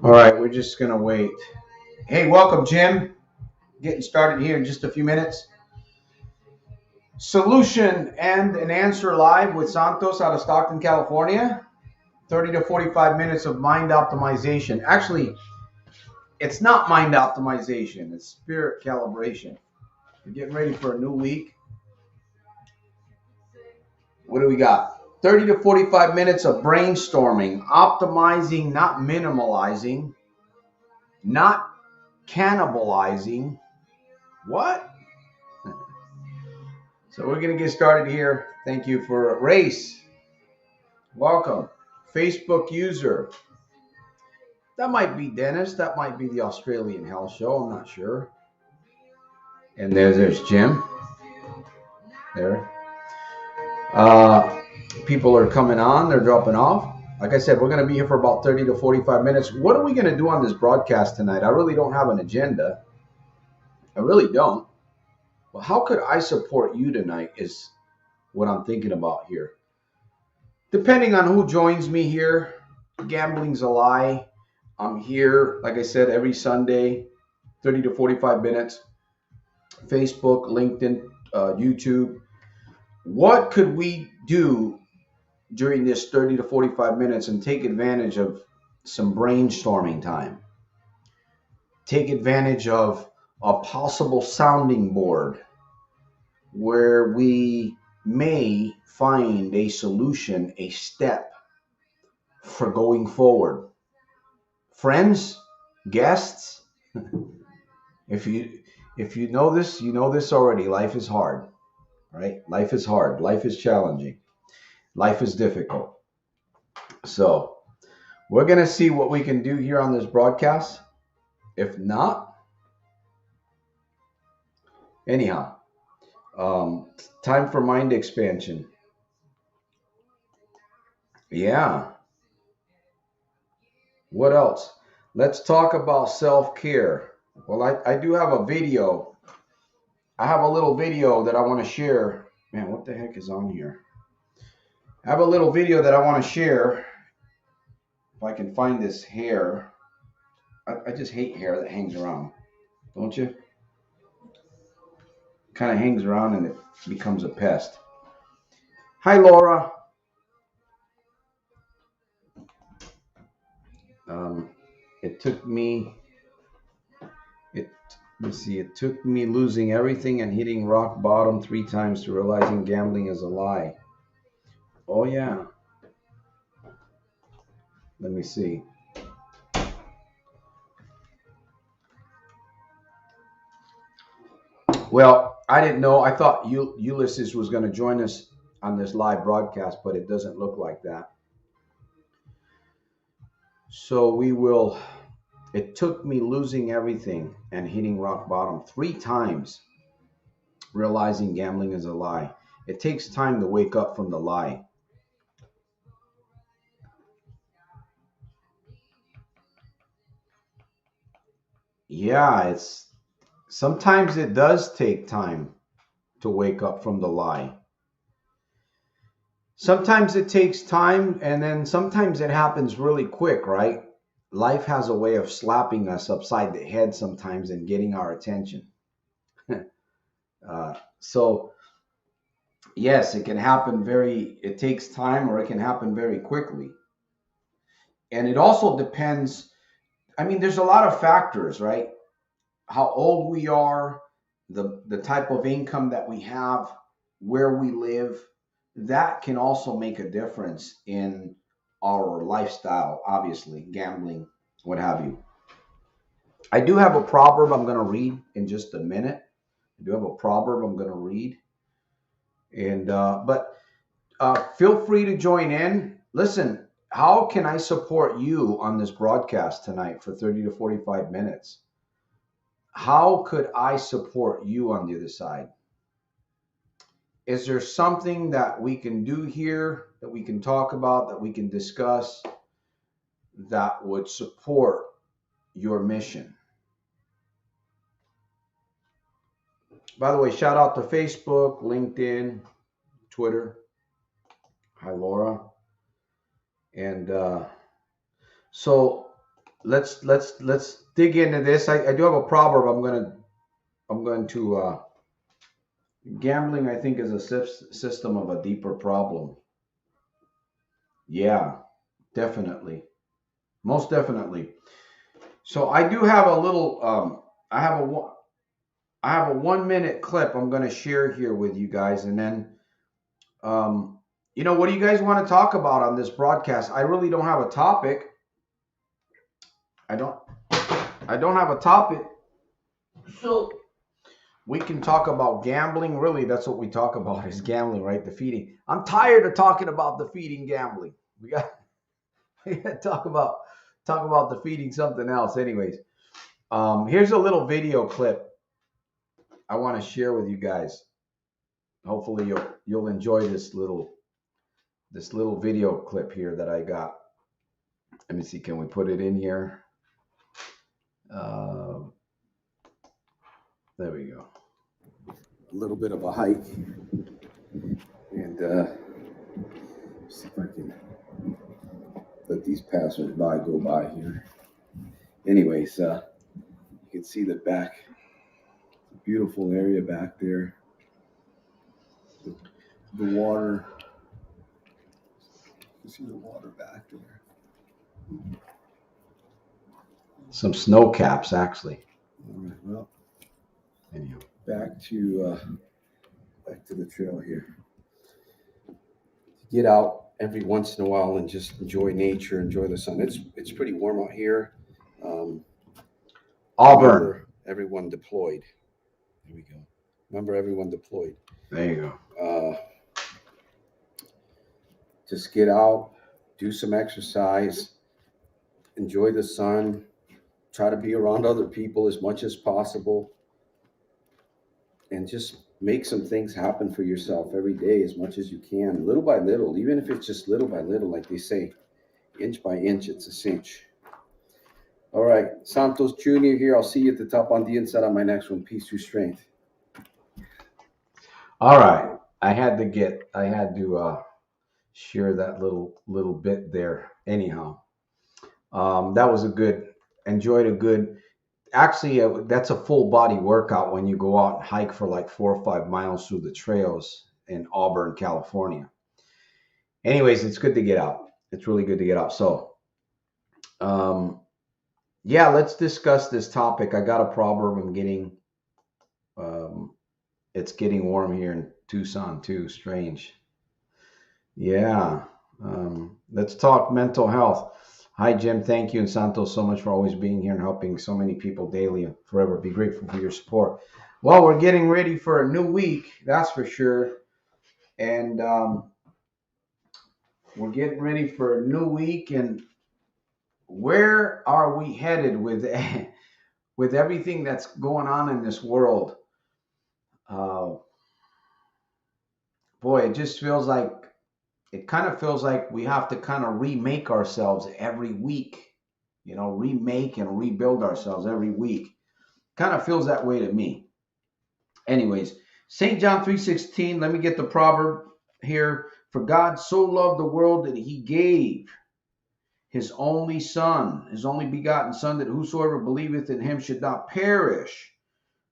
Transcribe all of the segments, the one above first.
All right, we're just going to wait. Hey, welcome, Jim. Getting started here in just a few minutes. Solution and an answer live with Santos out of Stockton, California. 30 to 45 minutes of mind optimization. Actually, it's not mind optimization, it's spirit calibration. We're getting ready for a new week. What do we got? 30 to 45 minutes of brainstorming, optimizing, not minimalizing, not cannibalizing. What? So we're going to get started here. Thank you for Race. Welcome. Facebook user. That might be Dennis. That might be the Australian Hell Show. I'm not sure. And there's Jim. There. People are coming on. They're dropping off. Like I said, we're going to be here for about 30 to 45 minutes. What are we going to do on this broadcast tonight? I really don't have an agenda. I really don't. Well, how could I support you tonight is what I'm thinking about here. Depending on who joins me here, gambling's a lie. I'm here, like I said, every Sunday, 30 to 45 minutes. Facebook, LinkedIn, YouTube. What could we do during this 30 to 45 minutes and take advantage of some brainstorming time? Take advantage of a possible sounding board where we may find a solution, a step for going forward. Friends, guests, if you know this, you know this already. Life is hard, right? Life is hard. Life is challenging. Life is difficult. So we're going to see what we can do here on this broadcast. If not, anyhow, time for mind expansion. Yeah. What else? Let's talk about self-care. Well, I do have a video. I have a little video that I want to share. Man, what the heck is on here? I have a little video that I want to share. If I can find this hair. I just hate hair that hangs around. Don't you? Kind of hangs around and it becomes a pest. Hi, Laura. It took me losing everything and hitting rock bottom 3 times to realizing gambling is a lie. Oh yeah. Let me see. Well, I didn't know. I thought Ulysses was going to join us on this live broadcast, but it doesn't look like that. So we will. It took me losing everything and hitting rock bottom 3 times, realizing gambling is a lie. It takes time to wake up from the lie. Yeah, sometimes it does take time to wake up from the lie. Sometimes it takes time, and then sometimes it happens really quick, right? Life has a way of slapping us upside the head sometimes and getting our attention. So, yes, it can happen it takes time, or it can happen very quickly. And it also depends, there's a lot of factors, right? How old we are, the type of income that we have, where we live, that can also make a difference in our lifestyle, obviously, gambling, what have you. I do have a proverb I'm going to read in just a minute. I do have a proverb I'm going to read. And but feel free to join in. Listen, how can I support you on this broadcast tonight for 30 to 45 minutes? How could I support you on the other side? Is there something that we can do here, that we can talk about, that we can discuss, that would support your mission? By the way, shout out to Facebook, LinkedIn, Twitter. Hi, Laura. And so let's dig into this. I do have a proverb. I'm going to gambling. I think is a system of a deeper problem. Yeah, definitely, most definitely. So I do have a little. I have a 1 minute clip I'm going to share here with you guys, and then what do you guys want to talk about on this broadcast? I really don't have a topic. I don't. I don't have a topic. So we can talk about gambling. Really, that's what we talk about is gambling, right? Defeating. I'm tired of talking about defeating gambling. We got to talk about defeating something else. Anyways, here's a little video clip I want to share with you guys. Hopefully you'll enjoy this little video clip here that I got. Let me see. Can we put it in here? There we go. A little bit of a hike, and see if I can let these passersby go by here. Anyways, you can see the back, beautiful area back there. The water. You see the water back there. Some snow caps, actually. All right. Well, anyhow, back to the trail here. Get out every once in a while and just enjoy nature, enjoy the sun. It's pretty warm out here. Auburn. Remember, everyone deployed. There we go. Remember, everyone deployed. There you go. Just get out, do some exercise, enjoy the sun, try to be around other people as much as possible, and just make some things happen for yourself every day as much as you can, little by little, even if it's just little by little, like they say, inch by inch, it's a cinch. All right, Santos Jr. here. I'll see you at the top on the inside on my next one. Peace through strength. All right, I had to share that little bit there. Anyhow, that was enjoyed a good. Actually, that's a full body workout when you go out and hike for like 4 or 5 miles through the trails in Auburn, California. Anyways, it's good to get out. It's really good to get out. So, yeah, let's discuss this topic. I got a proverb. It's getting warm here in Tucson too. Strange. Yeah. Let's talk mental health. Hi, Jim. Thank you. And Santos, so much for always being here and helping so many people daily and forever. Be grateful for your support. Well, we're getting ready for a new week. That's for sure. And we're getting ready for a new week. And where are we headed with everything that's going on in this world? Boy, it kind of feels like we have to kind of remake ourselves every week, remake and rebuild ourselves every week. Kind of feels that way to me. Anyways, St. John 3:16, let me get the proverb here. For God so loved the world that he gave his only son, his only begotten son, that whosoever believeth in him should not perish,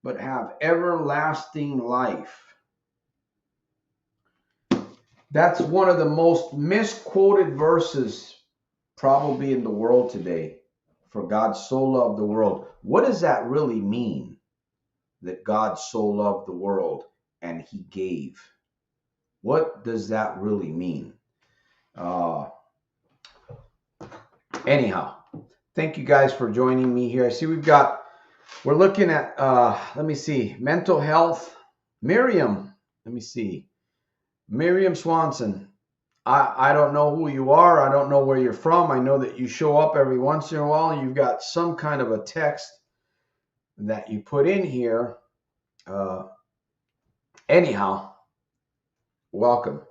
but have everlasting life. That's one of the most misquoted verses probably in the world today. For God so loved the world. What does that really mean? That God so loved the world and he gave. What does that really mean? Anyhow, thank you guys for joining me here. I see we're looking at, let me see, mental health. Miriam, let me see. Miriam Swanson, I don't know who you are. I don't know where you're from. I know that you show up every once in a while. You've got some kind of a text that you put in here. Anyhow, welcome.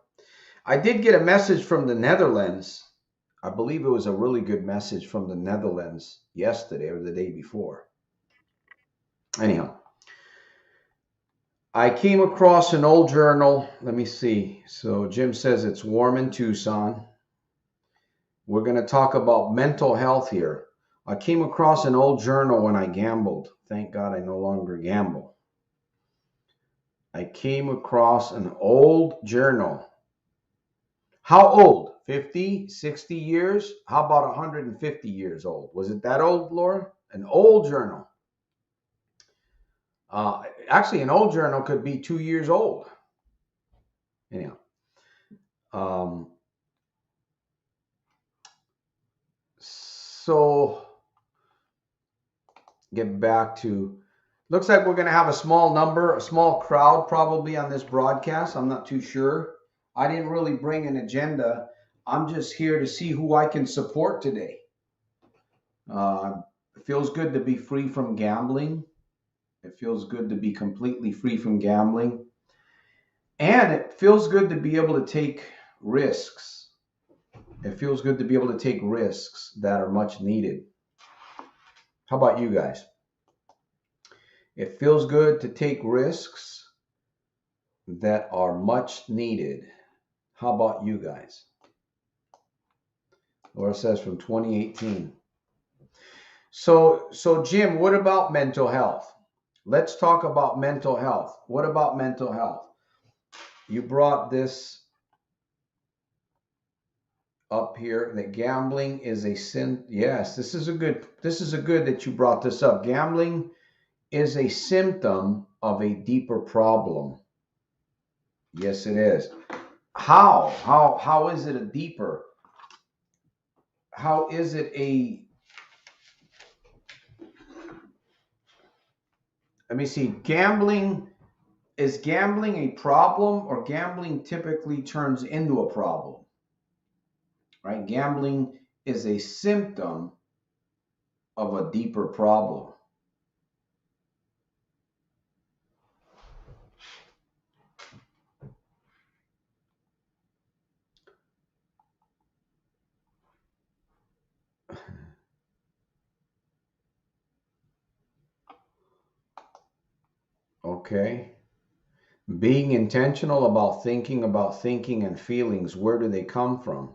I did get a message from the Netherlands. I believe it was a really good message from the Netherlands yesterday or the day before. Anyhow. I came across an old journal. Let me see. So Jim says it's warm in Tucson. We're going to talk about mental health here. I came across an old journal when I gambled. Thank God I no longer gamble. I came across an old journal. How old? 50, 60 years? How about 150 years old? Was it that old, Laura? An old journal. Actually, an old journal could be 2 years old. Anyhow, so get back to, looks like we're going to have a small crowd probably on this broadcast. I'm not too sure. I didn't really bring an agenda. I'm just here to see who I can support today. It feels good to be free from gambling. It feels good to be completely free from gambling. And it feels good to be able to take risks. It feels good to be able to take risks that are much needed. How about you guys? It feels good to take risks that are much needed. How about you guys? Laura says from 2018. So Jim, what about mental health? Let's talk about mental health. What about mental health? You brought this up here, that gambling is a sin. Yes, this is a good that you brought this up. Gambling is a symptom of a deeper problem. Yes, it is. How is it a deeper? How is it a, let me see, is gambling a problem, or gambling typically turns into a problem? Right? Gambling is a symptom of a deeper problem. Okay. Being intentional about thinking and feelings, where do they come from?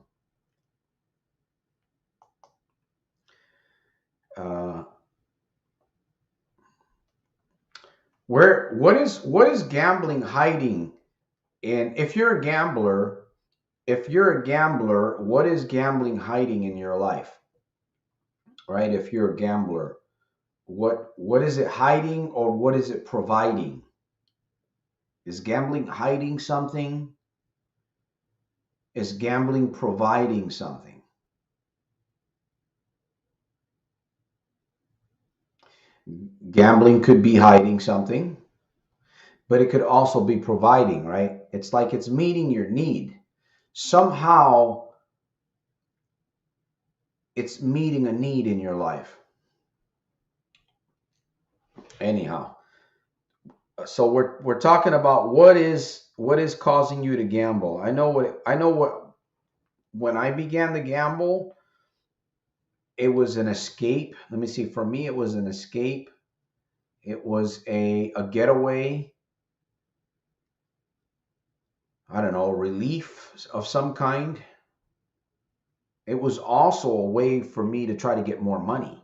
What is gambling hiding in? If you're a gambler, what is gambling hiding in your life? Right? If you're a gambler, what is it hiding, or what is it providing? Is gambling hiding something? Is gambling providing something? Gambling could be hiding something, but it could also be providing, right? It's like it's meeting your need. Somehow it's meeting a need in your life. Anyhow, so we're talking about what is causing you to gamble. I know what when I began to gamble, it was an escape. Let me see, for me it was an escape. It was a getaway. I don't know, relief of some kind. It was also a way for me to try to get more money.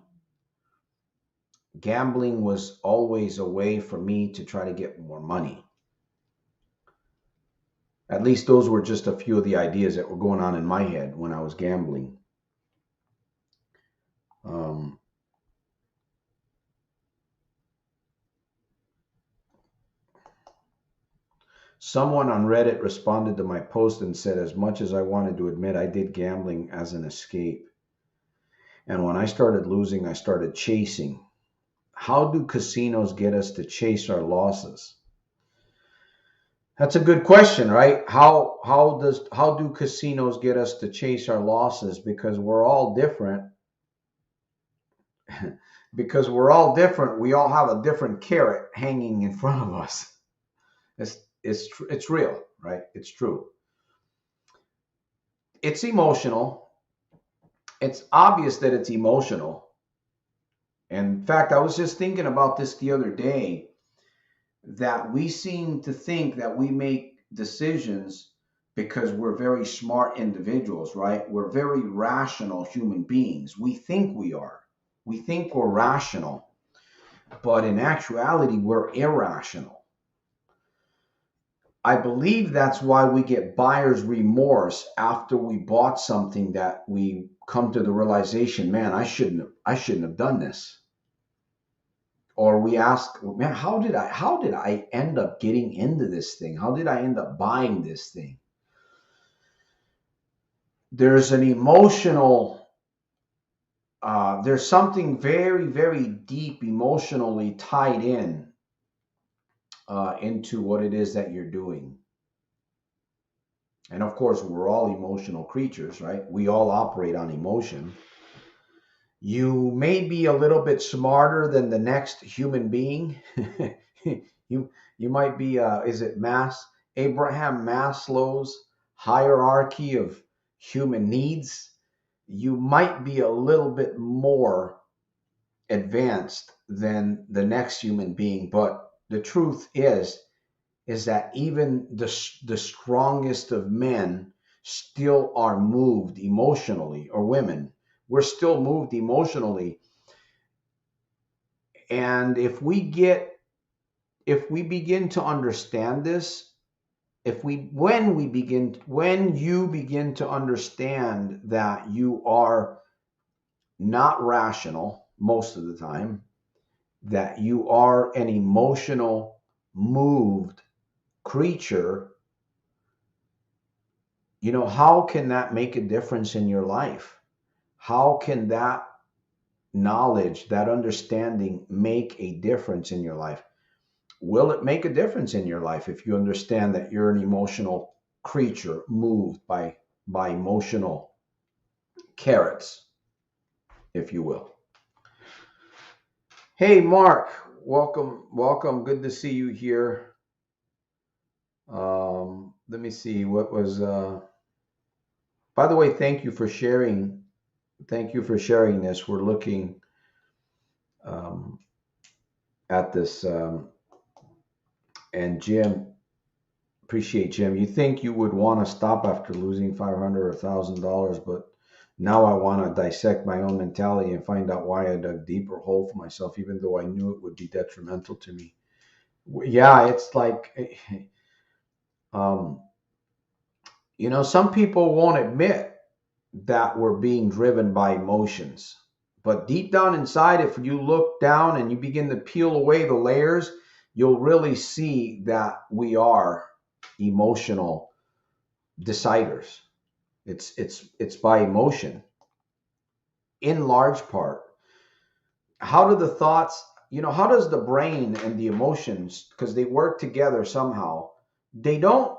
Gambling was always a way for me to try to get more money. At least those were just a few of the ideas that were going on in my head when I was gambling. Someone on Reddit responded to my post and said, as much as I wanted to admit, I did gambling as an escape. And when I started losing, I started chasing. How do casinos get us to chase our losses? That's a good question, right? How do casinos get us to chase our losses? Because we're all different. Because we're all different. We all have a different carrot hanging in front of us. It's real, right? It's true. It's emotional. It's obvious that it's emotional. In fact, I was just thinking about this the other day, that we seem to think that we make decisions because we're very smart individuals, right? We're very rational human beings. We think we are. We think we're rational, but in actuality, we're irrational. I believe that's why we get buyer's remorse after we bought something that we come to the realization, man, I shouldn't have done this. Or we ask, man, how did I end up getting into this thing? How did I end up buying this thing? There's an emotional, there's something very, very deep emotionally tied in into what it is that you're doing. And of course, we're all emotional creatures, right? We all operate on emotion. You may be a little bit smarter than the next human being. you might be, is it Abraham Maslow's hierarchy of human needs? You might be a little bit more advanced than the next human being, but the truth is that even the strongest of men still are moved emotionally, or women. We're still moved emotionally. And if we begin to understand this, when you begin to understand that you are not rational most of the time, that you are an emotional, moved creature, how can that make a difference in your life? How can that knowledge, that understanding make a difference in your life? Will it make a difference in your life if you understand that you're an emotional creature moved by emotional carrots, if you will? Hey, Mark, welcome. Good to see you here. Let me see what was. By the way, thank you for sharing. Thank you for sharing this. We're looking at this, and Jim. Appreciate, Jim. You think you would want to stop after losing $500 or $1,000, but now I want to dissect my own mentality and find out why I dug a deeper hole for myself, even though I knew it would be detrimental to me. Yeah, it's like, some people won't admit that we're being driven by emotions. But deep down inside, if you look down and you begin to peel away the layers, you'll really see that we are emotional deciders. It's by emotion, in large part. How do the thoughts, how does the brain and the emotions, because they work together somehow, they don't,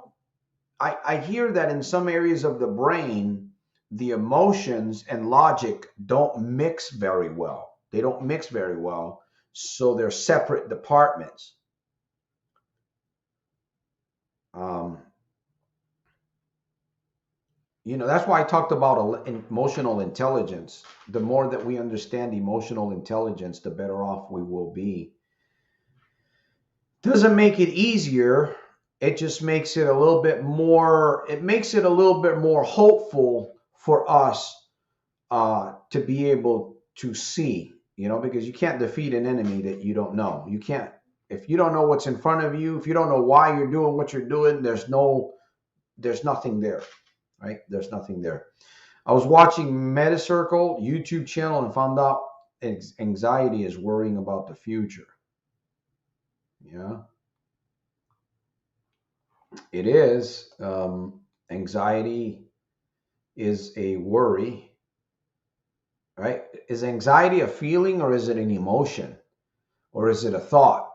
I hear that in some areas of the brain, the emotions and logic don't mix very well. They don't mix very well, so they're separate departments. That's why I talked about emotional intelligence. The more that we understand emotional intelligence, the better off we will be. Doesn't make it easier. It just makes it a little bit more, hopeful for us to be able to see, because you can't defeat an enemy that you don't know. You can't, if you don't know what's in front of you, if you don't know why you're doing what you're doing, there's nothing there, right? There's nothing there. I was watching MetaCircle YouTube channel and found out anxiety is worrying about the future. Yeah, it is. Anxiety is a worry, right? Is anxiety a feeling, or is it an emotion, or is it a thought?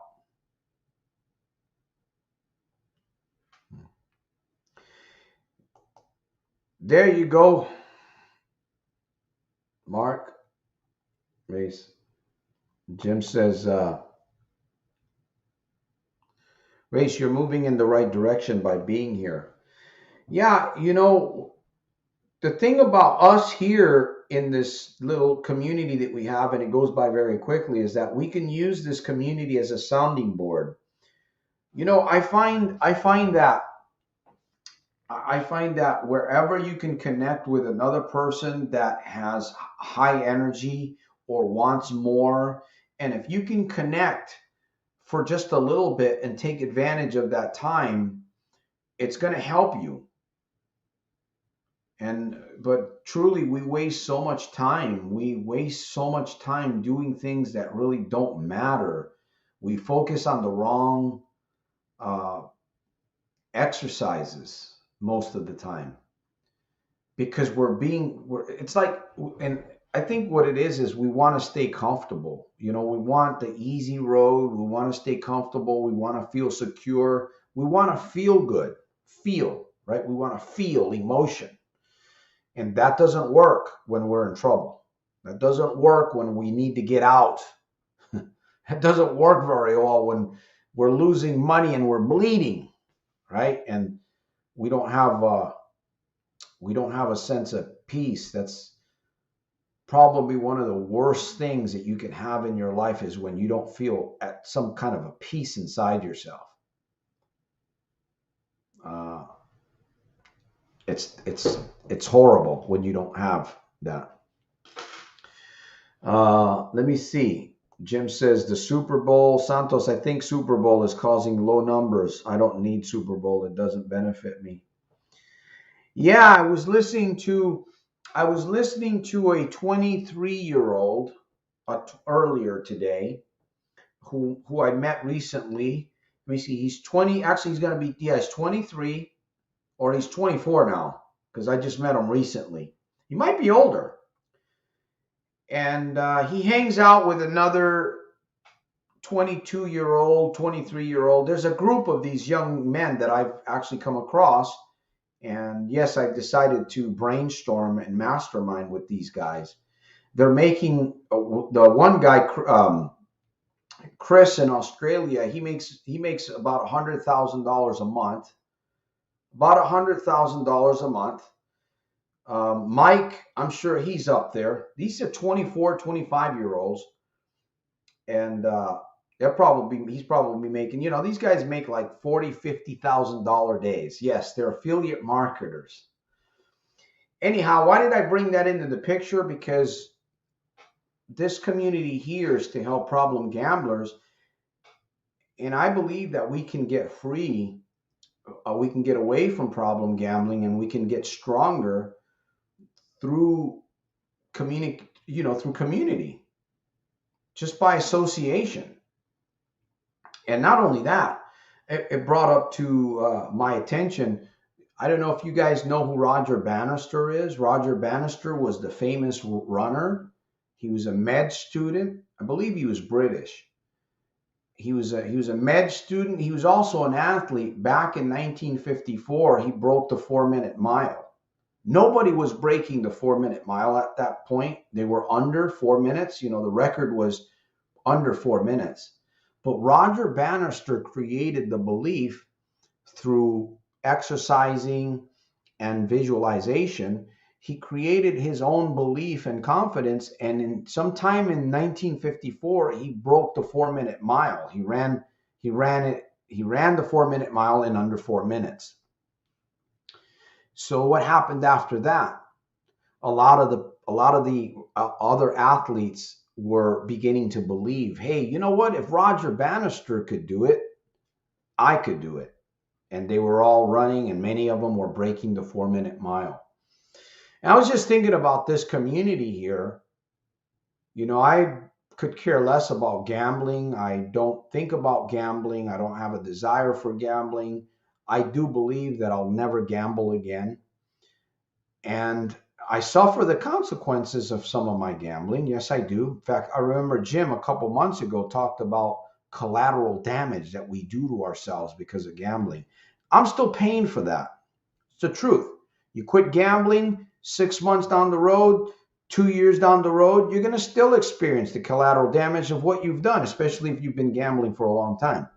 There you go, Mark. Race. Jim says, Race, you're moving in the right direction by being here. Yeah, the thing about us here in this little community that we have, and it goes by very quickly, is that we can use this community as a sounding board. I find that wherever you can connect with another person that has high energy, or wants more. And if you can connect for just a little bit and take advantage of that time, it's going to help you. But truly, we waste so much time. We waste so much time doing things that really don't matter. We focus on the wrong uh, exercises most of the time because it's like, and I think what it is we want to stay comfortable. We want the easy road. We want to stay comfortable. We want to feel secure. We want to feel good, right? We want to feel emotion. And that doesn't work when we're in trouble. That doesn't work when we need to get out. That doesn't work very well when we're losing money and we're bleeding, right? And we don't have a sense of peace. That's probably one of the worst things that you can have in your life, is when you don't feel at some kind of a peace inside yourself. It's horrible when you don't have that. Let me see. Jim says the Super Bowl. Santos, I think Super Bowl is causing low numbers. I don't need Super Bowl. It doesn't benefit me. Yeah, I was listening to a 23-year-old earlier today who I met recently. Let me see. He's 20. Actually, he's going to be, he's 23, or he's 24 now, because I just met him recently. He might be older. And he hangs out with another 22-year-old, 23-year-old. There's a group of these young men that I've actually come across. And yes, I decided to brainstorm and mastermind with these guys. They're making, the one guy, Chris in Australia, he makes about $100,000 a month. About $100,000 a month. Mike, I'm sure he's up there. These are 24, 25-year-olds. And he's probably making, these guys make like $40,000, $50,000 days. Yes, they're affiliate marketers. Anyhow, why did I bring that into the picture? Because this community here is to help problem gamblers. And I believe that we can get free. We can get away from problem gambling, and we can get stronger through community, just by association. And not only that, it brought up to my attention. I don't know if you guys know who Roger Bannister is. Roger Bannister was the famous runner. He was a med student. I believe he was British. He was a med student. He was also an athlete. Back in 1954, he broke the 4-minute mile. Nobody was breaking the 4-minute mile at that point. They were under 4 minutes. The record was under 4 minutes. But Roger Bannister created the belief through exercising and visualization. He created his own belief and confidence. And sometime in 1954, he broke the 4-minute mile. He ran the 4-minute mile in under 4 minutes. So what happened after that? A lot of the other athletes were beginning to believe, hey, you know what? If Roger Bannister could do it, I could do it. And they were all running, and many of them were breaking the 4-minute mile. And I was just thinking about this community here. I could care less about gambling. I don't think about gambling. I don't have a desire for gambling. I do believe that I'll never gamble again. And I suffer the consequences of some of my gambling. Yes, I do. In fact, I remember Jim a couple months ago talked about collateral damage that we do to ourselves because of gambling. I'm still paying for that. It's the truth. You quit gambling, 6 months down the road, 2 years down the road, you're going to still experience the collateral damage of what you've done, especially if you've been gambling for a long time.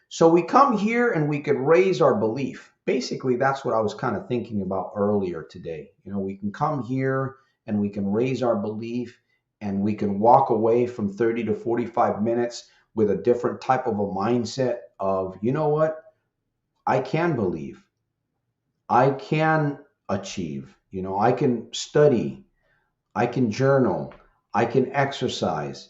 So we come here and we could raise our belief. Basically, that's what I was kind of thinking about earlier today. We can come here and we can raise our belief, and we can walk away from 30 to 45 minutes with a different type of a mindset of, you know what? I can believe. I can achieve. I can study. I can journal. I can exercise.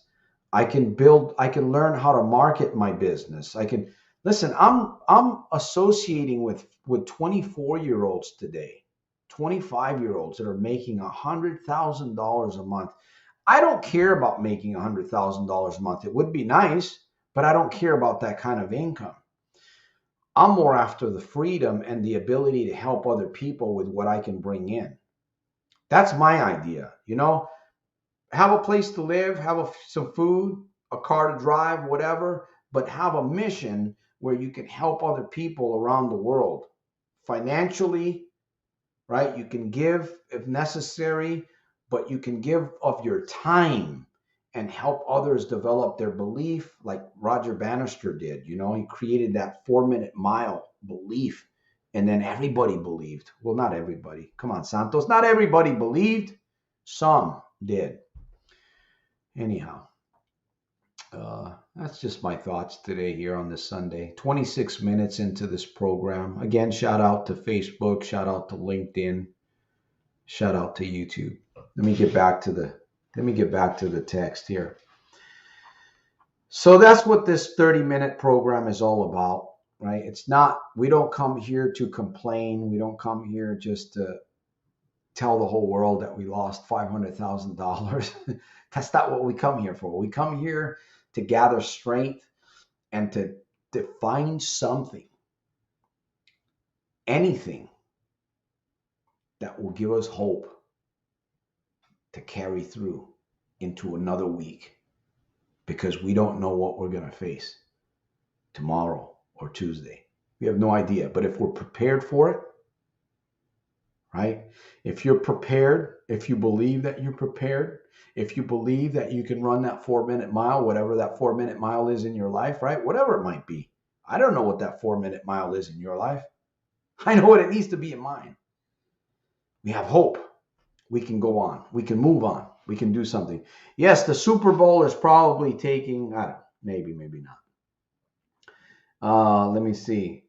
I can build, I can learn how to market my business. I can listen, I'm associating with 24-year-olds today, 25-year-olds that are making $100,000 a month. I don't care about making $100,000 a month. It would be nice, but I don't care about that kind of income. I'm more after the freedom and the ability to help other people with what I can bring in. That's my idea. Have a place to live, have some food, a car to drive, whatever, but have a mission where you can help other people around the world financially, right? You can give if necessary, but you can give of your time and help others develop their belief like Roger Bannister did. He created that 4-minute mile belief, and then everybody believed. Well, not everybody. Come on, Santos. Not everybody believed. Some did. Anyhow, that's just my thoughts today here on this Sunday. 26 minutes into this program. Again, shout out to Facebook, shout out to LinkedIn, shout out to YouTube. Let me get back to the text here. So that's what this 30-minute program is all about, right? It's not, we don't come here to complain. We don't come here just to tell the whole world that we lost $500,000. That's not what we come here for. We come here to gather strength and to find something, anything that will give us hope to carry through into another week, because we don't know what we're going to face tomorrow or Tuesday. We have no idea. But if we're prepared for it, right? If you're prepared, if you believe that you're prepared, if you believe that you can run that 4-minute mile, whatever that 4-minute mile is in your life, right? Whatever it might be. I don't know what that 4-minute mile is in your life. I know what it needs to be in mine. We have hope. We can go on. We can move on. We can do something. Yes, the Super Bowl is probably taking, I don't know, maybe not. Let me see.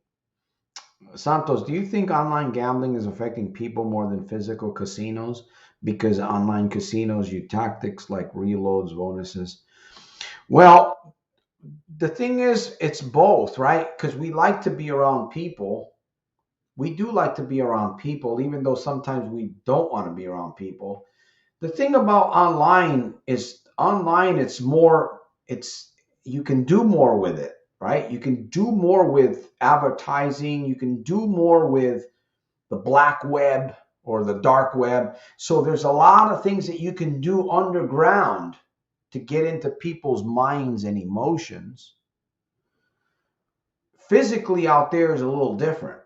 Santos, do you think online gambling is affecting people more than physical casinos? Because online casinos use tactics like reloads, bonuses. Well, the thing is, it's both, right? Because we like to be around people. We do like to be around people, even though sometimes we don't want to be around people. The thing about online, it's more, you can do more with it, right? You can do more with advertising. You can do more with the black web or the dark web. So there's a lot of things that you can do underground to get into people's minds and emotions. Physically out there is a little different.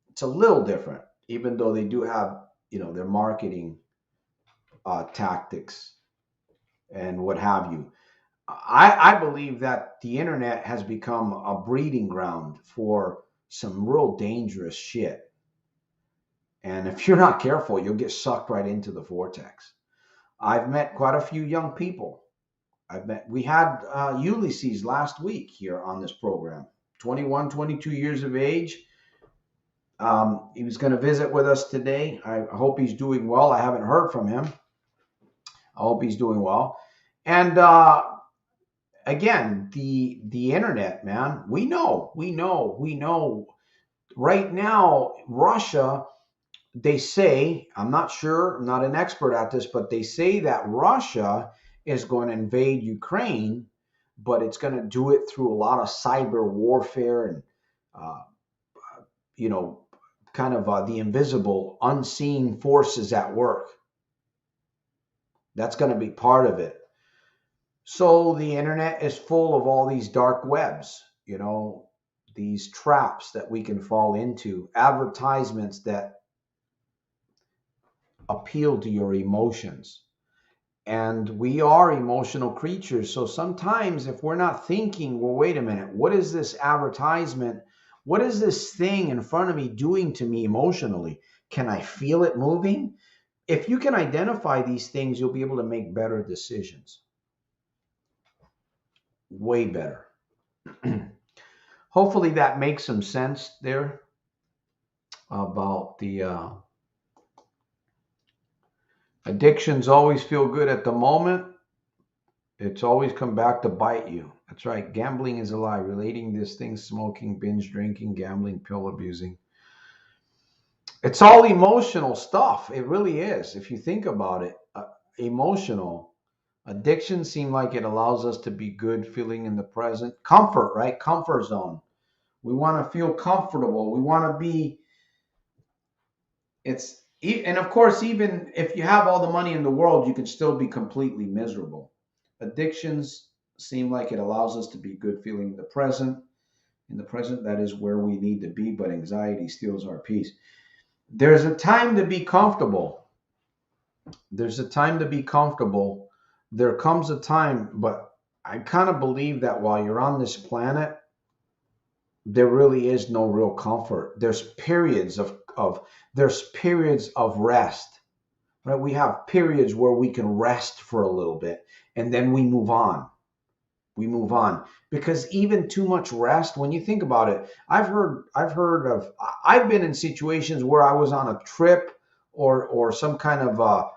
It's a little different, even though they do have, their marketing tactics and what have you. I believe that the internet has become a breeding ground for some real dangerous shit. And if you're not careful, you'll get sucked right into the vortex. I've met quite a few young people. We had Ulysses last week here on this program, 21, 22 years of age. He was going to visit with us today. I hope he's doing well. I haven't heard from him. I hope he's doing well. And again, the internet, man, we know. Right now, Russia, they say, I'm not sure, I'm not an expert at this, but they say that Russia is going to invade Ukraine, but it's going to do it through a lot of cyber warfare and, kind of the invisible, unseen forces at work. That's going to be part of it. So the internet is full of all these dark webs, these traps that we can fall into, advertisements that appeal to your emotions. And we are emotional creatures. So sometimes if we're not thinking, well, wait a minute, what is this advertisement? What is this thing in front of me doing to me emotionally? Can I feel it moving? If you can identify these things, you'll be able to make better decisions. Way better. Hopefully that makes some sense there about the addictions always feel good at the moment, It's always come back to bite you. That's right. Gambling is a lie. Relating this thing, smoking, binge drinking, gambling, pill abusing. It's all emotional stuff. It really is. If you think about it, emotional addiction seem like it allows us to be good, feeling in the present. Comfort, right? Comfort zone. We want to feel comfortable. We want to be. And of course, even if you have all the money in the world, you can still be completely miserable. Addictions seem like it allows us to be good, feeling in the present. In the present, that is where we need to be, but anxiety steals our peace. There's a time to be comfortable. There's a time to be comfortable. There comes a time, but I kind of believe that while you're on this planet, there really is no real comfort. There's periods of rest, right? We have periods where we can rest for a little bit and then we move on. We move on because even too much rest, when you think about it, I've been in situations where I was on a trip or some kind of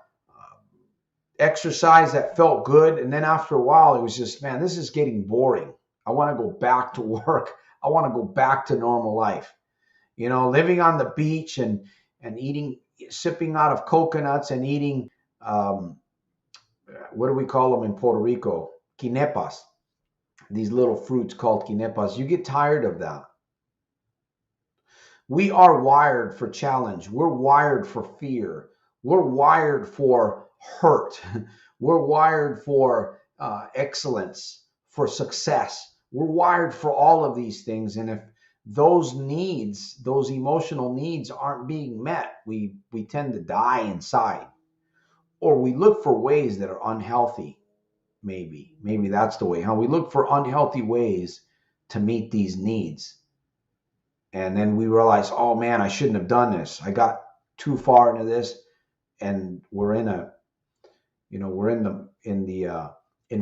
exercise that felt good, and then after a while it was just, man, this is getting boring. I want to go back to work. I want to go back to normal life. Living on the beach and eating, sipping out of coconuts and eating, what do we call them in Puerto Rico? Quinepas. These little fruits called quinepas. You get tired of that. We are wired for challenge. We're wired for fear. We're wired for hurt. We're wired for excellence, for success. We're wired for all of these things. And if those needs, those emotional needs aren't being met, we tend to die inside. Or we look for ways that are unhealthy. Maybe that's the way. How we look for unhealthy ways to meet these needs. And then we realize, oh man, I shouldn't have done this. I got too far into this, and we're in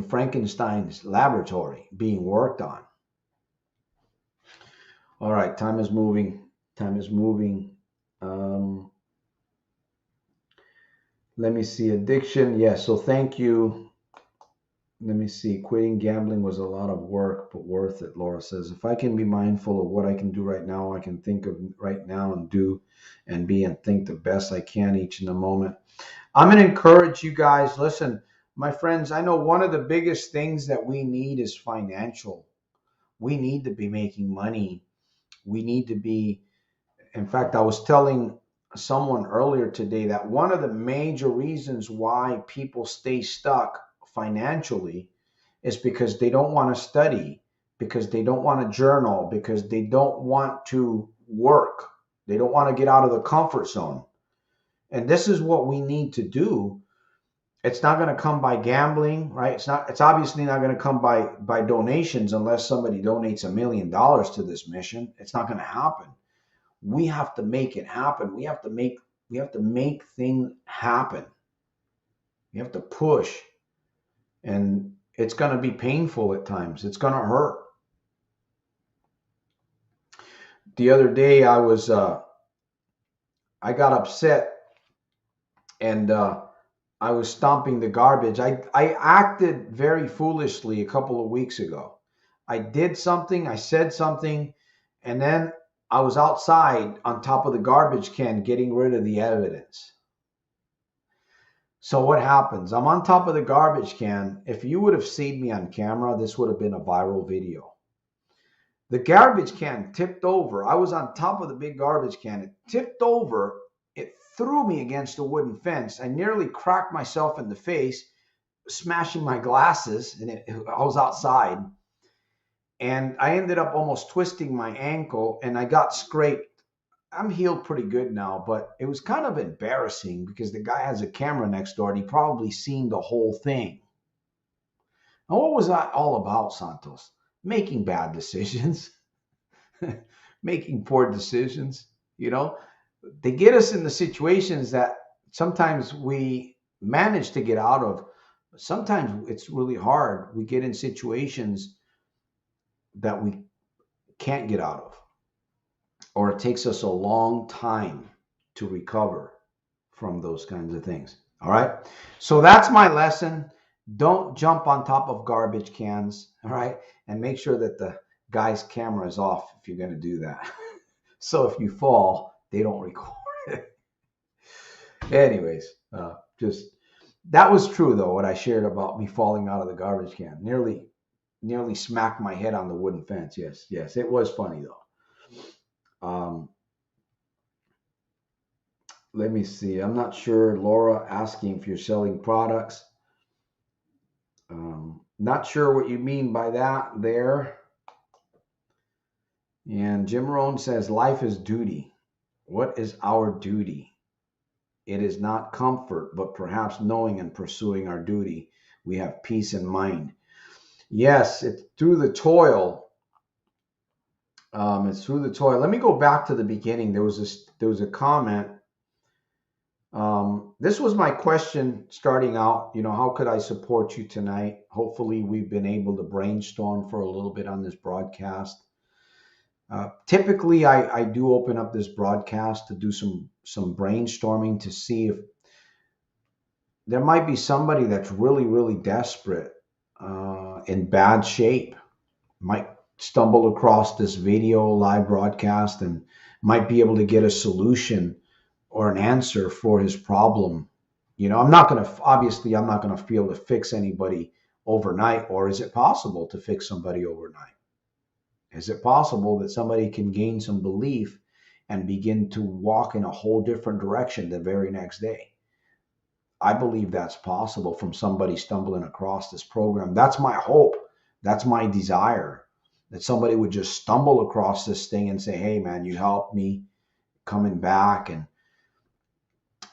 Frankenstein's laboratory being worked on. All right, time is moving. Time is moving. Let me see. Addiction. Yes. So thank you. Let me see. Quitting gambling was a lot of work, but worth it, Laura says. If I can be mindful of what I can do right now, I can think of right now and do and be and think the best I can each in the moment. I'm going to encourage you guys. Listen, my friends, I know one of the biggest things that we need is financial. We need to be making money. We need to be, in fact, I was telling someone earlier today that one of the major reasons why people stay stuck financially is because they don't want to study, because they don't want to journal, because they don't want to work. They don't want to get out of the comfort zone. And this is what we need to do. It's not going to come by gambling, right? It's obviously not going to come by donations unless somebody donates $1 million to this mission. It's not going to happen. We have to make it happen. We have to make things happen. You have to push. And it's going to be painful at times. It's going to hurt. The other day I got upset and I was stomping the garbage. I acted very foolishly a couple of weeks ago. I did something, I said something, and then I was outside on top of the garbage can getting rid of the evidence. So what happens? I'm on top of the garbage can. If you would have seen me on camera, this would have been a viral video. The garbage can tipped over. I was on top of the big garbage can. It tipped over. It threw me against a wooden fence. I nearly cracked myself in the face, smashing my glasses, and I was outside. And I ended up almost twisting my ankle, and I got scraped. I'm healed pretty good now, but it was kind of embarrassing because the guy has a camera next door, and he probably seen the whole thing. And what was that all about, Santos? Making bad decisions, making poor decisions. They get us in the situations that sometimes we manage to get out of. But sometimes it's really hard. We get in situations that we can't get out of, or it takes us a long time to recover from those kinds of things. All right. So that's my lesson. Don't jump on top of garbage cans, all right? And make sure that the guy's camera is off if you're going to do that. So if you fall, they don't record it. Anyways, just that was true though. What I shared about me falling out of the garbage can, nearly smacked my head on the wooden fence. Yes, yes, it was funny though. Let me see. I'm not sure. Laura asking if you're selling products. Not sure what you mean by that there. And Jim Rohn says, life is duty. What is our duty? It is not comfort, but perhaps knowing and pursuing our duty. We have peace in mind. Yes, it's through the toil. It's through the toil. Let me go back to the beginning. There was a comment. This was my question starting out. How could I support you tonight? Hopefully, we've been able to brainstorm for a little bit on this broadcast. Typically, I do open up this broadcast to do some brainstorming to see if there might be somebody that's really, really desperate, in bad shape, might stumble across this video live broadcast and might be able to get a solution or an answer for his problem. I'm not going to be able to fix anybody overnight. Or is it possible to fix somebody overnight? Is it possible that somebody can gain some belief and begin to walk in a whole different direction the very next day? I believe that's possible from somebody stumbling across this program. That's my hope. That's my desire, that somebody would just stumble across this thing and say, hey, man, you helped me coming back.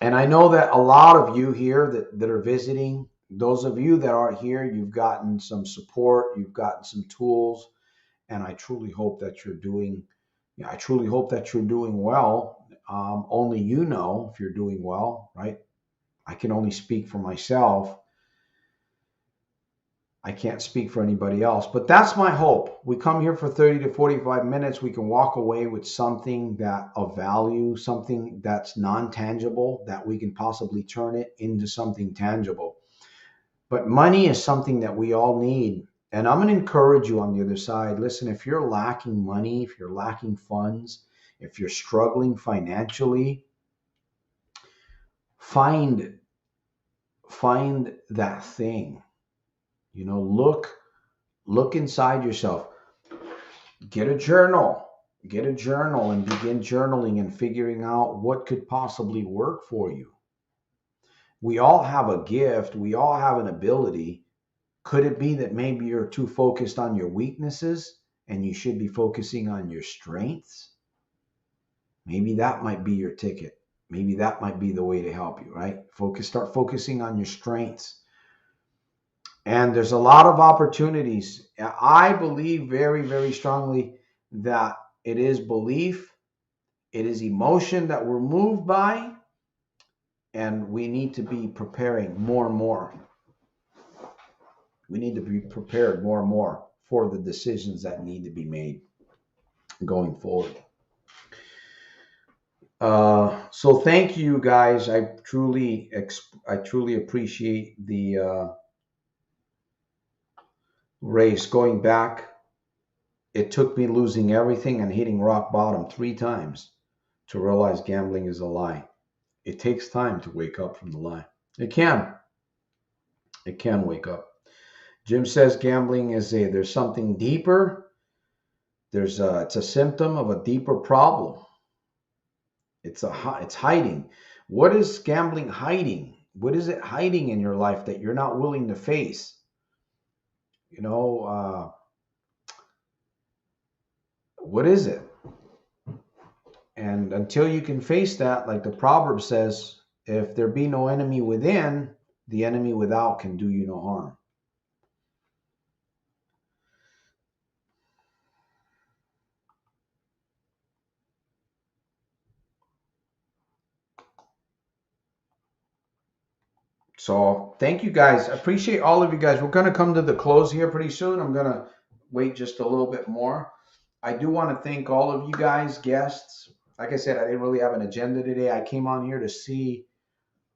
And I know that a lot of you here that are visiting, those of you that are here, you've gotten some support, you've gotten some tools, and I truly hope that you're doing well. Only you know if you're doing well, right? I can only speak for myself. I can't speak for anybody else, but that's my hope. We come here for 30 to 45 minutes. We can walk away with something that of value, something that's non-tangible, that we can possibly turn it into something tangible. But money is something that we all need. And I'm going to encourage you on the other side. Listen, if you're lacking money, if you're lacking funds, if you're struggling financially, find that thing. Look inside yourself. Get a journal and begin journaling and figuring out what could possibly work for you. We all have a gift. We all have an ability. Could it be that maybe you're too focused on your weaknesses and you should be focusing on your strengths? Maybe that might be your ticket. Maybe that might be the way to help you, right? Start focusing on your strengths. And there's a lot of opportunities. I believe very, very strongly that it is belief, it is emotion that we're moved by, and we need to be preparing more and more. We need to be prepared more and more for the decisions that need to be made going forward. So thank you guys. I truly appreciate the race. Going back, it took me losing everything and hitting rock bottom 3 times to realize gambling is a lie. It takes time to wake up from the lie. It can wake up. Jim says gambling there's something deeper. It's a symptom of a deeper problem. It's hiding. What is gambling hiding? What is it hiding in your life that you're not willing to face? What is it? And until you can face that, like the proverb says, if there be no enemy within, the enemy without can do you no harm. So thank you guys. I appreciate all of you guys. We're going to come to the close here pretty soon. I'm going to wait just a little bit more. I do want to thank all of you guys, guests. Like I said, I didn't really have an agenda today. I came on here to see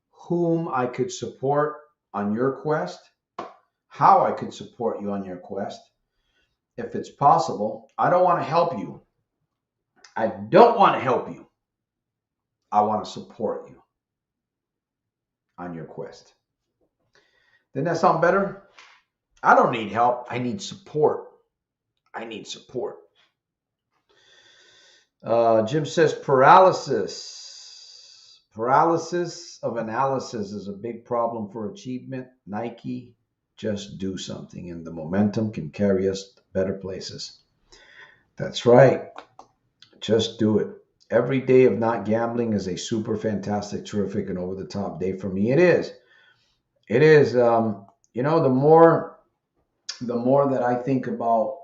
whom I could support on your quest. how I could support you on your quest, if it's possible. I don't want to help you. I don't want to help you. I want to support you on your quest. Didn't that sound better? I don't need help. I need support. I need support. Jim says paralysis. Paralysis of analysis is a big problem for achievement. Nike, just do something, and the momentum can carry us to better places. That's right. Just do it. Every day of not gambling is a super fantastic, terrific, and over the top day for me. It is. It is. The more that I think about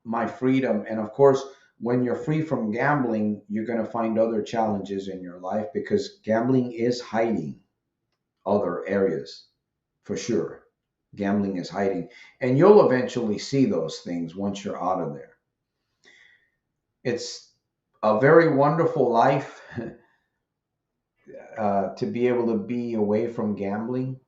my freedom, and of course, when you're free from gambling, you're going to find other challenges in your life because gambling is hiding other areas for sure. Gambling is hiding, and you'll eventually see those things once you're out of there. It's a very wonderful life to be able to be away from gambling.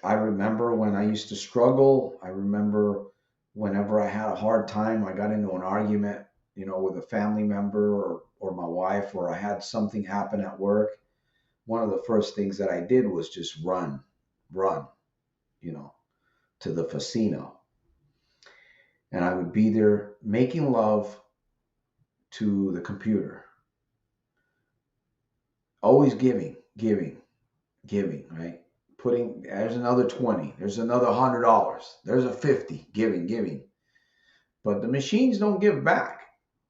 I remember when I used to struggle. I remember whenever I had a hard time, I got into an argument, with a family member or my wife, or I had something happen at work. One of the first things that I did was just run, to the casino. And I would be there making love to the computer. Always giving, right? There's another 20, there's another $100, there's a 50, giving. But the machines don't give back.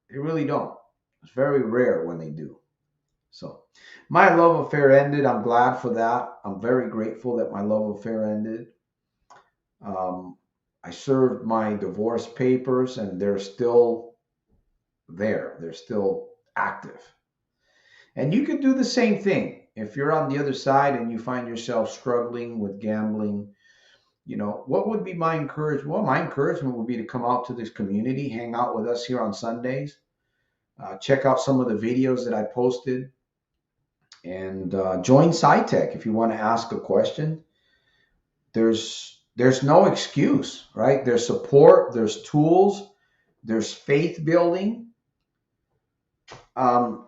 They really don't. It's very rare when they do. So my love affair ended. I'm glad for that. I'm very grateful that my love affair ended. I served my divorce papers and they're still there. They're still active. And you could do the same thing. If you're on the other side and you find yourself struggling with gambling, what would be my encouragement? Well, my encouragement would be to come out to this community, hang out with us here on Sundays, check out some of the videos that I posted, and join S.I.T.E.C if you want to ask a question. There's no excuse, right? There's support, there's tools, there's faith building. I'm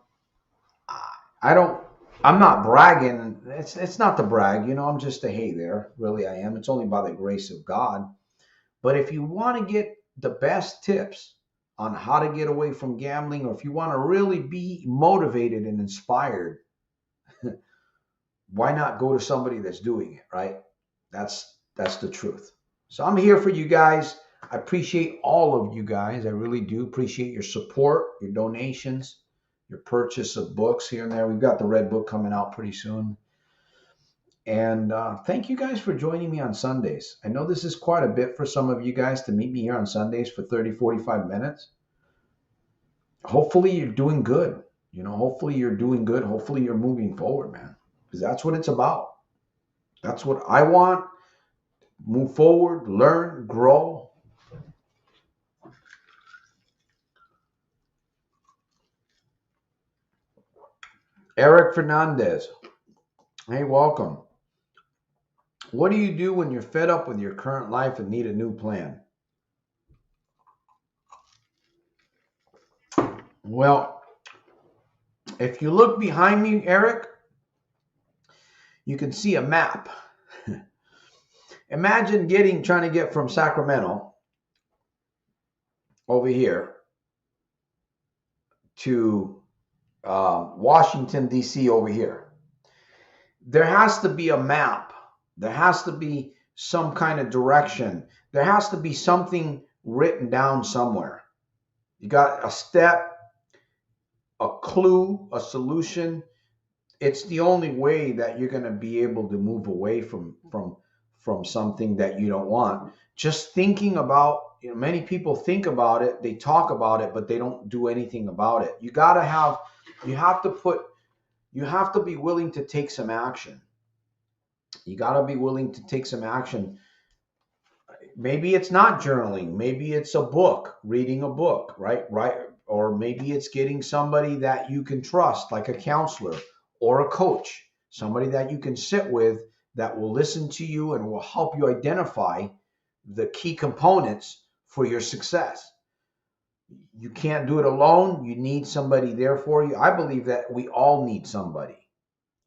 not bragging. It's not to brag, I'm just a hey there. Really, I am. It's only by the grace of God. But if you want to get the best tips on how to get away from gambling, or if you want to really be motivated and inspired, why not go to somebody that's doing it, right? That's the truth. So I'm here for you guys. I appreciate all of you guys. I really do appreciate your support, your donations, your purchase of books here and there. We've got the Red Book coming out pretty soon. And thank you guys for joining me on Sundays. I know this is quite a bit for some of you guys to meet me here on Sundays for 30, 45 minutes. Hopefully you're doing good. Hopefully you're doing good. Hopefully you're moving forward, man. Because that's what it's about. That's what I want. Move forward, learn, grow. Eric Fernandez. Hey, welcome. What do you do when you're fed up with your current life and need a new plan? Well, if you look behind me, Eric, you can see a map. Imagine trying to get from Sacramento over here to Washington, D.C. over here. There has to be a map. There has to be some kind of direction. There has to be something written down somewhere. You got a step, a clue, a solution. It's the only way that you're going to be able to move away from something that you don't want. Just thinking about, many people think about it, they talk about it, but they don't do anything about it. You have to be willing to take some action. You got to be willing to take some action. Maybe it's not journaling. Maybe it's a book, reading a book, right? Or maybe it's getting somebody that you can trust, like a counselor or a coach, somebody that you can sit with that will listen to you and will help you identify the key components for your success. You can't do it alone. You need somebody there for you. I believe that we all need somebody.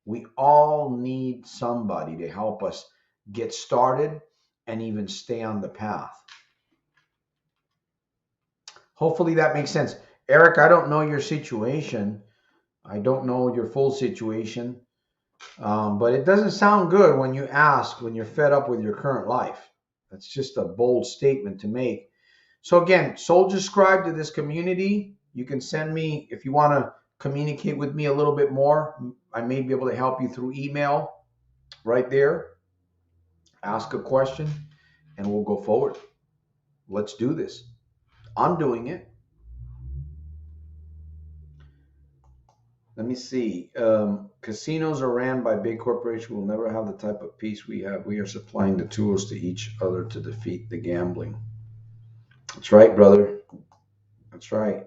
We all need somebody to help us get started and even stay on the path. Hopefully that makes sense. Eric, I don't know your situation. I don't know your full situation. But it doesn't sound good when you ask when you're fed up with your current life. That's just a bold statement to make. So again, Soldier Scribe to this community. You can send me, if you want to communicate with me a little bit more, I may be able to help you through email right there. Ask a question and we'll go forward. Let's do this. I'm doing it. Let me see. Casinos are ran by big corporations. Will never have the type of peace we have. We are supplying the tools to each other to defeat the gambling. That's right, brother. That's right.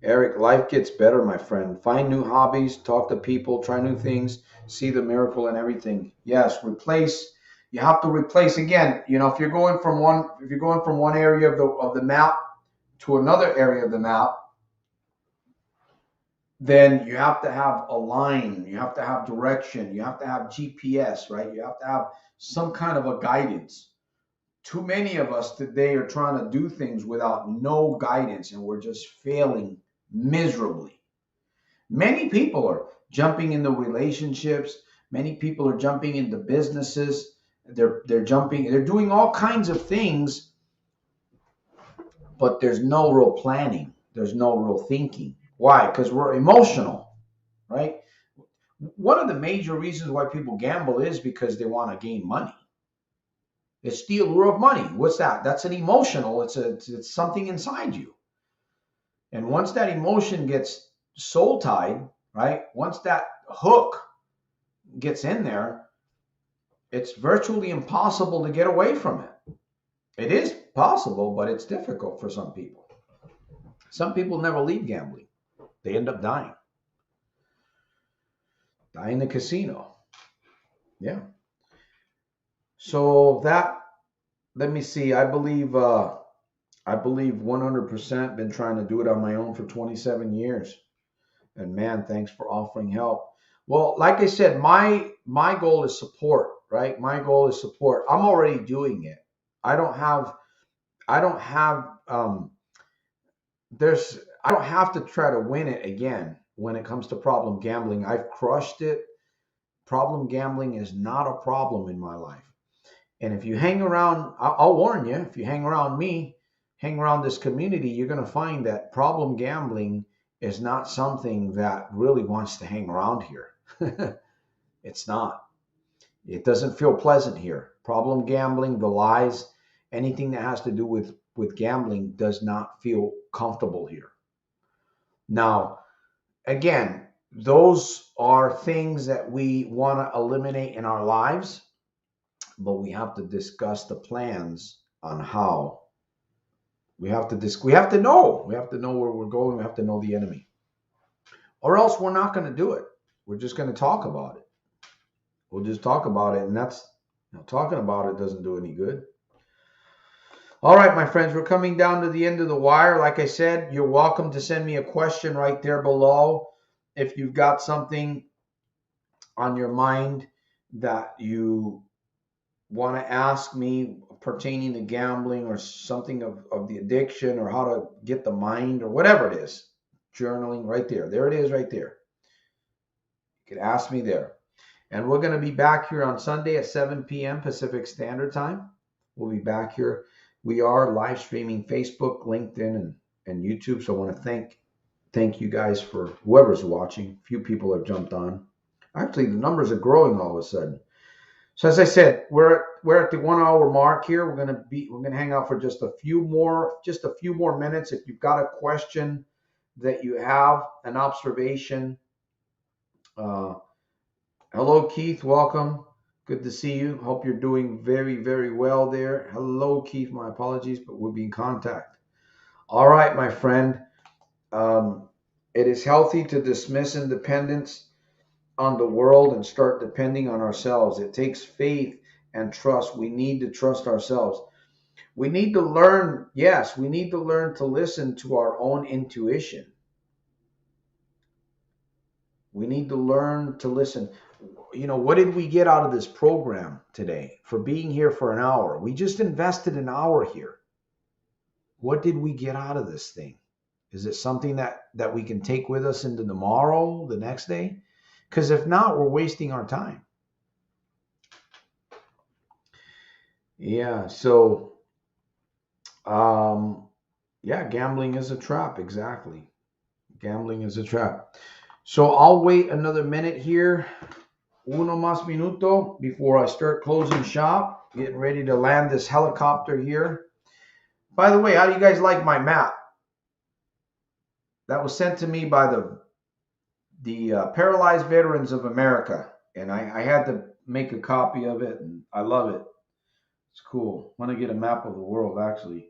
Eric, life gets better, my friend. Find new hobbies, talk to people, try new things, see the miracle in everything. Yes, replace. You have to replace again. You know, if you're going from one area of the map to another area of the map, then you have to have a line, you have to have direction, you have to have GPS, right? You have to have some kind of a guidance. Too many of us today are trying to do things without no guidance, and we're just failing miserably. Many people are jumping into relationships. Many people are jumping into businesses. They're doing all kinds of things, but there's no real planning. There's no real thinking. Why? Because we're emotional, right? One of the major reasons why people gamble is because they want to gain money. It's the allure of money. What's that? That's an emotional. It's something inside you. And once that emotion gets soul tied, right? Once that hook gets in there, it's virtually impossible to get away from it. It is possible, but it's difficult for some people. Some people never leave gambling. They end up dying. Die in the casino. Yeah. So let me see. I believe 100% been trying to do it on my own for 27 years. And man, thanks for offering help. Well, like I said, my goal is support, right? My goal is support. I'm already doing it. I don't have I don't have to try to win it again when it comes to problem gambling. I've crushed it. Problem gambling is not a problem in my life. And if you hang around, I'll warn you, if you hang around me, hang around this community, you're going to find that problem gambling is not something that really wants to hang around here. It's not. It doesn't feel pleasant here. Problem gambling, the lies, anything that has to do with gambling does not feel comfortable here. Now, again, those are things that we want to eliminate in our lives, but we have to discuss the plans on how. We have to know where we're going. We have to know the enemy, or else we're not going to do it. We're just going to talk about it. We'll just talk about it, and that's, talking about it doesn't do any good. All right, my friends, we're coming down to the end of the wire. Like I said, you're welcome to send me a question right there below. If you've got something on your mind that you want to ask me pertaining to gambling, or something of the addiction, or how to get the mind, or whatever it is, journaling, right there. There it is right there. You can ask me there. And we're going to be back here on Sunday at 7 p.m. Pacific Standard Time. We'll be back here. We are live streaming Facebook, LinkedIn, and YouTube. So I want to thank you guys for whoever's watching. A few people have jumped on. Actually, the numbers are growing all of a sudden. So as I said, we're at the 1 hour mark here. We're gonna hang out for just a few more minutes. If you've got a question that you have, an observation. Hello, Keith. Welcome. Good to see you. Hope you're doing very, very well there. Hello, Keith. My apologies, but we'll be in contact. All right, my friend. It is healthy to dismiss independence. on the world and start depending on ourselves. It takes faith and trust. We need to trust ourselves. We need to learn, yes, we need to learn to listen to our own intuition. We need to learn to listen. You know, what did we get out of this program today for being here for an hour? We just invested an hour here. What did we get out of this thing? Is it something that we can take with us into tomorrow, the next day? Because if not, we're wasting our time. Yeah, so, yeah, gambling is a trap. Exactly. Gambling is a trap. So I'll wait another minute here. Uno más minuto before I start closing shop. Getting ready to land this helicopter here. By the way, how do you guys like my map? That was sent to me by the Paralyzed Veterans of America. And I had to make a copy of it, and I love it. It's cool. I want to get a map of the world, actually.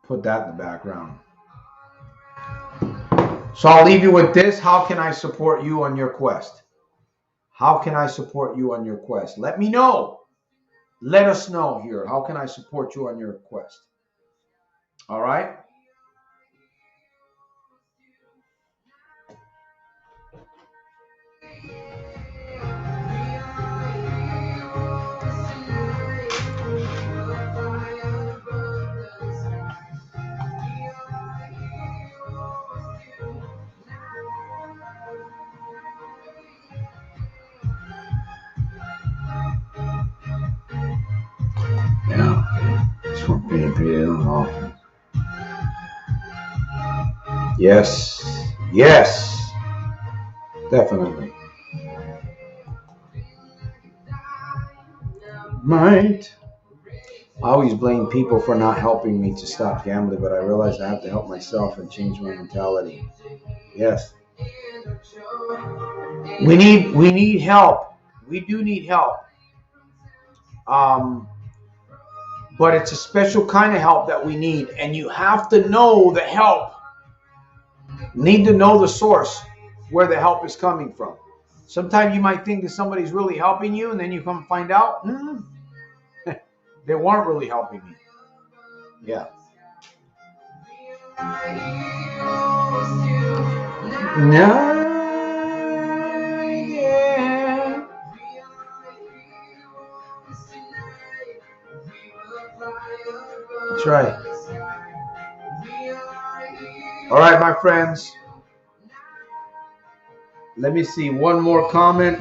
Put that in the background. So I'll leave you with this. How can I support you on your quest? How can I support you on your quest? Let me know. Let us know here. How can I support you on your quest? All right? Yeah. It's from being paid off. Yes. Yes. Definitely. Might. I always blame people for not helping me to stop gambling, but I realized I have to help myself and change my mentality. Yes. We need help. We do need help. But it's a special kind of help that we need, and you have to know the help. Need to know the source where the help is coming from. Sometimes you might think that somebody's really helping you, and then you come find out they weren't really helping me. Yeah. No. Yeah. That's right. All right, my friends. Let me see one more comment.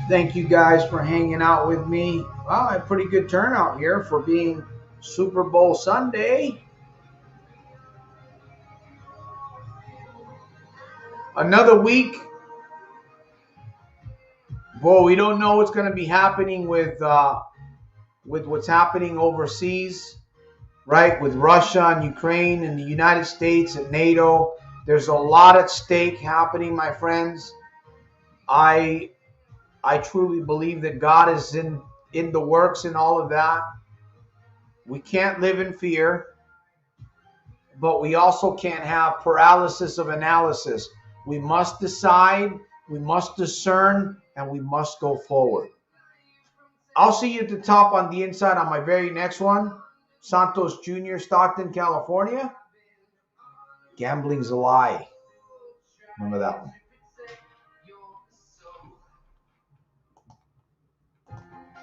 Thank you guys for hanging out with me. Wow, a pretty good turnout here for being Super Bowl Sunday. Another week. Boy, we don't know what's going to be happening with what's happening overseas, right? With Russia and Ukraine and the United States and NATO. There's a lot at stake happening, my friends. I truly believe that God is in the works in all of that. We can't live in fear, but we also can't have paralysis of analysis. We must decide, we must discern, and we must go forward. I'll see you at the top on the inside on my very next one. Santos Jr., Stockton, California. Gambling's a lie. Remember that one.